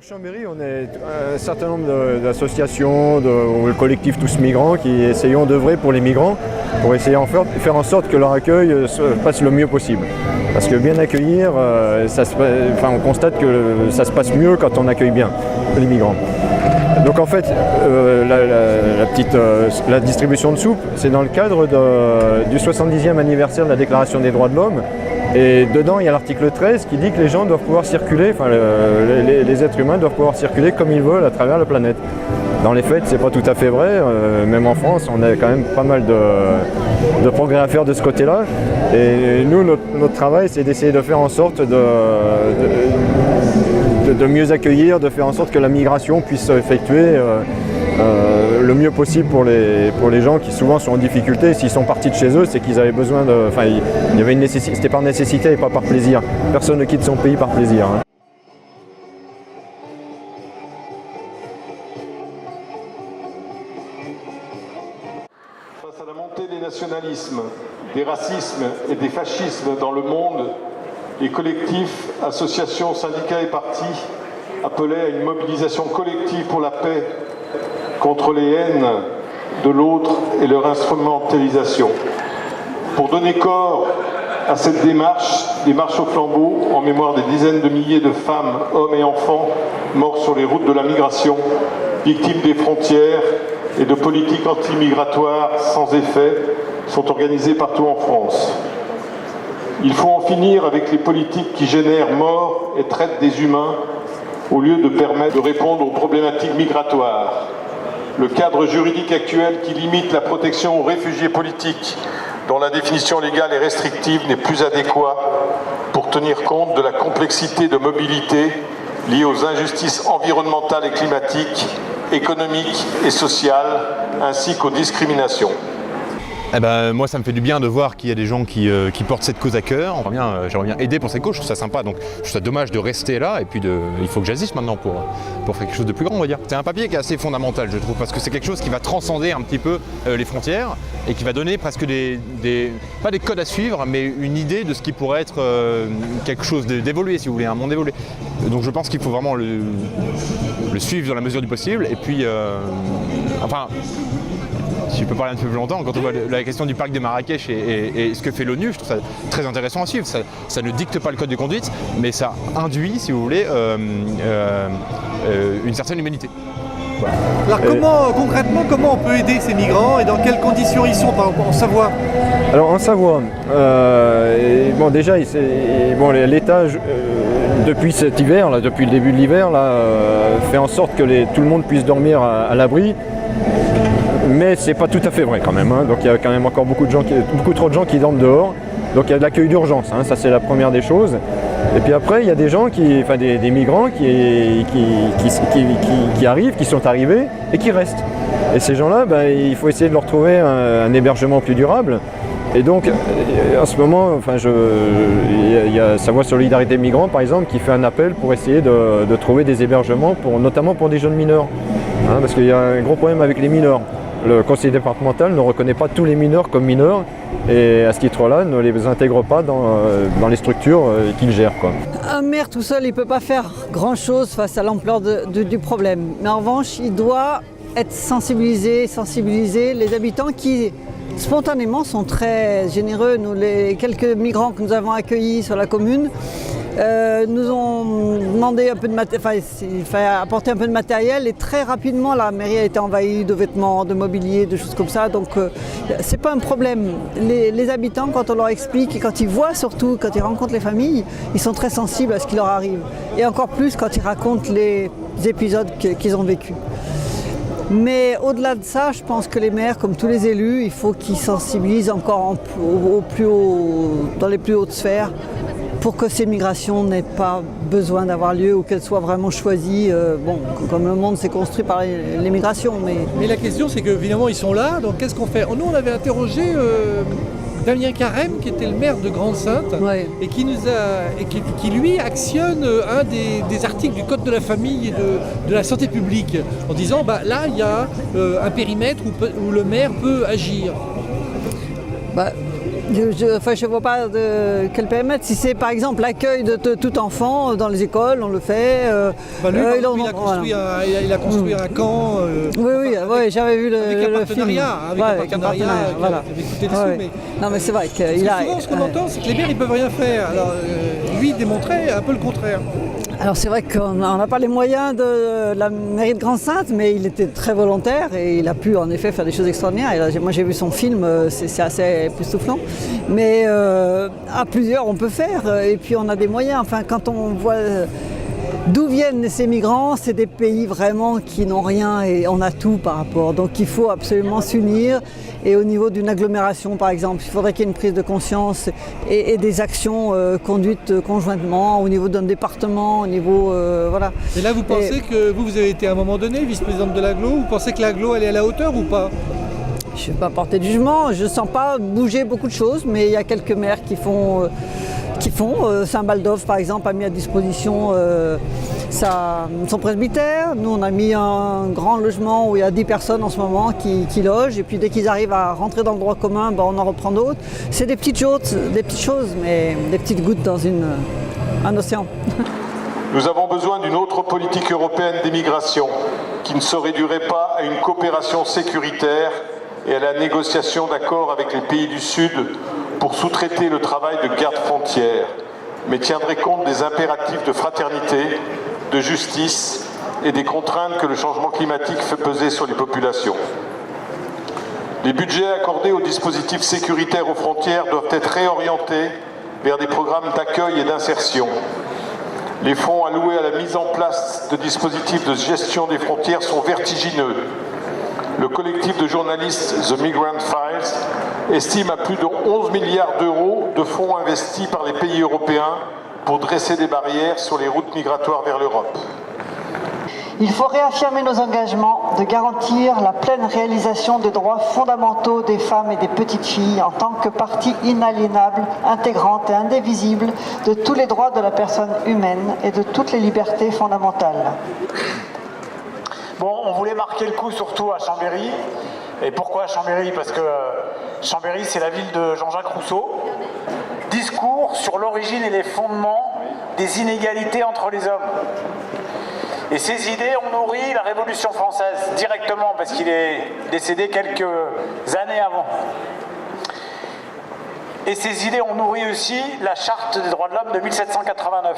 Chambéry, on est un certain nombre d'associations ou le collectif Tous Migrants qui essayons d'œuvrer pour les migrants, pour essayer de faire en sorte que leur accueil se passe le mieux possible. Parce que bien accueillir, on constate que ça se passe mieux quand on accueille bien les migrants. Donc en fait, la distribution de soupe, c'est dans le cadre du 70e anniversaire de la Déclaration des droits de l'homme. Et dedans, il y a l'article 13 qui dit que les gens doivent pouvoir circuler, les êtres humains doivent pouvoir circuler comme ils veulent à travers la planète. Dans les faits, c'est pas tout à fait vrai. Même en France, on a quand même pas mal de progrès à faire de ce côté-là. Et nous, notre travail, c'est d'essayer de faire en sorte de mieux accueillir, de faire en sorte que la migration puisse s'effectuer le mieux possible pour les gens qui souvent sont en difficulté. S'ils sont partis de chez eux, c'est qu'ils avaient besoin de... Enfin, il y avait une nécessité, c'était par nécessité et pas par plaisir. Personne ne quitte son pays par plaisir. Hein. Face à la montée des nationalismes, des racismes et des fascismes dans le monde, les collectifs, associations, syndicats et partis appelaient à une mobilisation collective pour la paix, contre les haines de l'autre et leur instrumentalisation. Pour donner corps à cette démarche au flambeau, en mémoire des dizaines de milliers de femmes, hommes et enfants morts sur les routes de la migration, victimes des frontières et de politiques anti-migratoires sans effet, sont organisées partout en France. Il faut en finir avec les politiques qui génèrent mort et traitent des humains au lieu de permettre de répondre aux problématiques migratoires. Le cadre juridique actuel qui limite la protection aux réfugiés politiques, dont la définition légale est restrictive, n'est plus adéquat pour tenir compte de la complexité de mobilité liée aux injustices environnementales et climatiques, économiques et sociales, ainsi qu'aux discriminations. Eh ben, moi, ça me fait du bien de voir qu'il y a des gens qui portent cette cause à cœur. J'aimerais bien aider pour cette cause, je trouve ça sympa. Donc, je trouve ça dommage de rester là et puis il faut que j'agisse maintenant pour faire quelque chose de plus grand, on va dire. C'est un papier qui est assez fondamental, je trouve, parce que c'est quelque chose qui va transcender un petit peu les frontières et qui va donner presque pas des codes à suivre, mais une idée de ce qui pourrait être quelque chose d'évolué, si vous voulez, un monde évolué. Donc, je pense qu'il faut vraiment le suivre dans la mesure du possible. Et puis, si je peux parler un peu plus longtemps, quand on voit la question du parc de Marrakech et ce que fait l'ONU, je trouve ça très intéressant à suivre. Ça ne dicte pas le code de conduite, mais ça induit, si vous voulez, une certaine humanité. Voilà. Alors concrètement, comment on peut aider ces migrants et dans quelles conditions ils sont, par exemple, en Savoie? Alors en Savoie, déjà, l'État, depuis cet hiver, là, depuis le début de l'hiver, fait en sorte que tout le monde puisse dormir à l'abri. Mais c'est pas tout à fait vrai quand même, hein. Donc il y a quand même encore beaucoup trop de gens qui dorment dehors. Donc il y a de l'accueil d'urgence, hein. Ça c'est la première des choses. Et puis après il y a des gens des migrants qui arrivent, qui sont arrivés et qui restent. Et ces gens-là, il faut essayer de leur trouver un hébergement plus durable. Et donc en ce moment, il y a Savoie Solidarité Migrants par exemple qui fait un appel pour essayer de trouver des hébergements notamment pour des jeunes mineurs. Hein, parce qu'il y a un gros problème avec les mineurs. Le conseil départemental ne reconnaît pas tous les mineurs comme mineurs et à ce titre-là ne les intègre pas dans les structures qu'il gère, quoi. Un maire tout seul, il ne peut pas faire grand-chose face à l'ampleur du problème. Mais en revanche, il doit être sensibiliser les habitants qui spontanément sont très généreux. Nous, les quelques migrants que nous avons accueillis sur la commune, nous ont demandé un peu de matériel, il fallait apporter un peu de matériel et très rapidement la mairie a été envahie de vêtements, de mobilier, de choses comme ça. Donc c'est pas un problème. Les habitants, quand on leur explique et quand ils voient surtout, quand ils rencontrent les familles, ils sont très sensibles à ce qui leur arrive. Et encore plus quand ils racontent les épisodes qu'ils ont vécus. Mais au-delà de ça, je pense que les maires, comme tous les élus, il faut qu'ils sensibilisent encore dans les plus hautes sphères pour que ces migrations n'aient pas besoin d'avoir lieu ou qu'elles soient vraiment choisies, comme le monde s'est construit par les migrations. Mais la question, c'est qu'évidemment, ils sont là, donc qu'est-ce qu'on fait? Nous, on avait interrogé Damien Carême, qui était le maire de Grande-Synthe, ouais, et qui lui actionne un des articles du Code de la famille et de la santé publique, en disant, là, il y a un périmètre où le maire peut agir. Je vois pas de quel périmètre. Si c'est par exemple l'accueil de tout enfant dans les écoles, on le fait. Lui, il a construit un camp. Oui, j'avais vu le film. Avec un partenariat, voilà. Avec coûté des sous, mais... Non, mais c'est vrai qu'il a... Souvent, ce qu'on entend, c'est que les maires, ils peuvent rien faire. Alors, lui, il démontrait un peu le contraire. Alors c'est vrai qu'on n'a pas les moyens de la mairie de Grande-Synthe, mais il était très volontaire et il a pu en effet faire des choses extraordinaires. Et là, moi j'ai vu son film, c'est assez époustouflant. Mais à plusieurs on peut faire et puis on a des moyens. Enfin quand on voit d'où viennent ces migrants, c'est des pays vraiment qui n'ont rien et on a tout par rapport. Donc il faut absolument s'unir. Et au niveau d'une agglomération par exemple, il faudrait qu'il y ait une prise de conscience et des actions conduites conjointement au niveau d'un département, au niveau... voilà. Et là vous pensez que vous avez été à un moment donné vice-présidente de l'agglo, vous pensez que l'agglo elle est à la hauteur ou pas? Je ne vais pas porter de jugement, je ne sens pas bouger beaucoup de choses, mais il y a quelques maires qui font. Saint-Baldov par exemple a mis à disposition son presbytère. Nous on a mis un grand logement où il y a 10 personnes en ce moment qui logent et puis dès qu'ils arrivent à rentrer dans le droit commun, on en reprend d'autres. C'est des petites choses, mais des petites gouttes dans un océan. Nous avons besoin d'une autre politique européenne d'immigration qui ne se réduirait pas à une coopération sécuritaire et à la négociation d'accords avec les pays du Sud pour sous-traiter le travail de garde-frontières, mais tiendrait compte des impératifs de fraternité, de justice et des contraintes que le changement climatique fait peser sur les populations. Les budgets accordés aux dispositifs sécuritaires aux frontières doivent être réorientés vers des programmes d'accueil et d'insertion. Les fonds alloués à la mise en place de dispositifs de gestion des frontières sont vertigineux. Le collectif de journalistes The Migrant Files estime à plus de 11 milliards d'euros de fonds investis par les pays européens pour dresser des barrières sur les routes migratoires vers l'Europe. Il faut réaffirmer nos engagements de garantir la pleine réalisation des droits fondamentaux des femmes et des petites filles en tant que partie inaliénable, intégrante et indivisible de tous les droits de la personne humaine et de toutes les libertés fondamentales. Bon, on voulait marquer le coup surtout à Chambéry. Et pourquoi Chambéry? Parce que Chambéry, c'est la ville de Jean-Jacques Rousseau. Discours sur l'origine et les fondements des inégalités entre les hommes. Et ces idées ont nourri la Révolution française directement, parce qu'il est décédé quelques années avant. Et ces idées ont nourri aussi la Charte des droits de l'homme de 1789.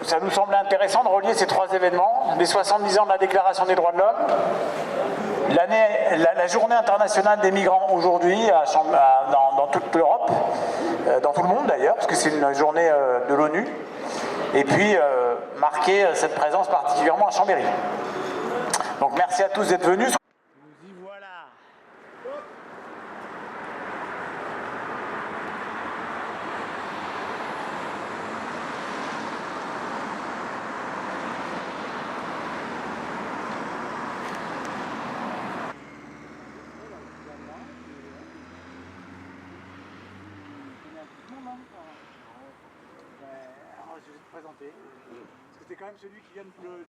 Ça nous semble intéressant de relier ces trois événements, les 70 ans de la Déclaration des droits de l'homme, la journée internationale des migrants aujourd'hui dans toute l'Europe, dans tout le monde d'ailleurs, parce que c'est une journée de l'ONU, et puis marquer cette présence particulièrement à Chambéry. Donc merci à tous d'être venus. Je vais te présenter, parce que c'est quand même celui qui vient de